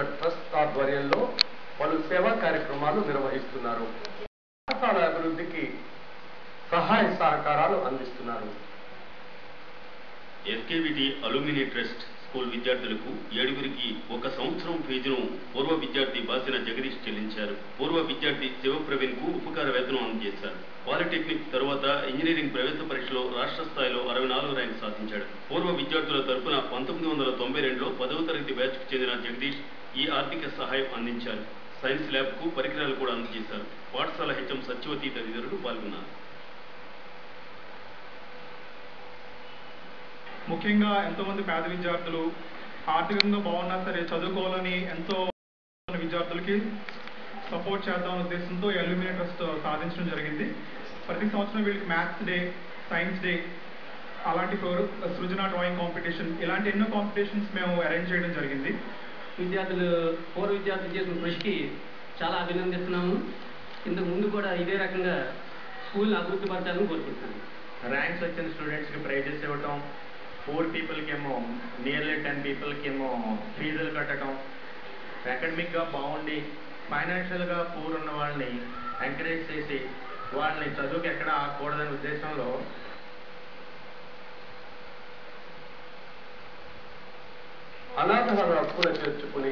విద్యార్థుల ట్రస్ట్ ఆధ్వర్యంలో పలు సేవా కార్యక్రమాలు నిర్వహిస్తున్నారు. పాఠశాల అభివృద్ధికి సహాయ సహకారాలు అందిస్తున్నారు. ఎస్కేవిటి అలుమిని ట్రస్ట్ స్కూల్ విద్యార్థులకు 7గురికి 1 సంవత్సరం ఫీజును పూర్వ విద్యార్థి బాసిన జగదీష్ చెల్లించారు. పూర్వ విద్యార్థి శివప్రవీణ్ కు ఉపకార వేతనం అందజేశారు. పాలిటెక్నిక్ తరువాత ఇంజనీరింగ్ ప్రవేశ పరీక్షలో రాష్ట్ర స్థాయిలో 64 ర్యాంకు సాధించాడు. పూర్వ విద్యార్థుల తరపున 1992లో 10వ తరగతి బ్యాచ్ కు చెందిన జగదీష్ ఈ ఆర్థిక సహాయం అందించారు. సైన్స్ ల్యాబ్ కు పరికరాలు కూడా అందజేశారు. పాఠశాల హెచ్ఎం సత్యవతి తదితరులు పాల్గొన్నారు. ముఖ్యంగా ఎంతోమంది పేద విద్యార్థులు ఆర్థికంగా బాగున్నా సరే చదువుకోవాలని ఎంతో విద్యార్థులకి సపోర్ట్ చేద్దామనే ఉద్దేశంతో అల్యూమిని ట్రస్ట్ సాధించడం జరిగింది. ప్రతి సంవత్సరం వీళ్ళకి మ్యాథ్స్ డే, సైన్స్ డే, అలాంటి సృజన డ్రాయింగ్ కాంపిటీషన్, ఇలాంటి ఎన్నో కాంపిటీషన్స్ మేము అరేంజ్ చేయడం జరిగింది. పూర్వ విద్యార్థులు చేసిన కృషికి చాలా అభినందిస్తున్నాము. ఇంతకు ముందు కూడా ఇదే రకంగా స్కూల్ అభివృద్ధి పరచాలని కోరుకుంటున్నాను. ర్యాంక్స్ వచ్చిన స్టూడెంట్స్కి ప్రైజెస్ ఇవ్వటం, 4 పీపుల్కి ఏమో నియర్లీ 10 పీపుల్కి ఏమో ఫీజులు కట్టడం, అకాడమిక్గా బాగుండి ఫైనాన్షియల్గా పూర్ ఉన్న వాళ్ళని ఎంకరేజ్ చేసి వాళ్ళని చదువుకి ఎక్కడ ఆగకూడదనే ఉద్దేశంలో అనాథల హక్కులు చేర్చుకుని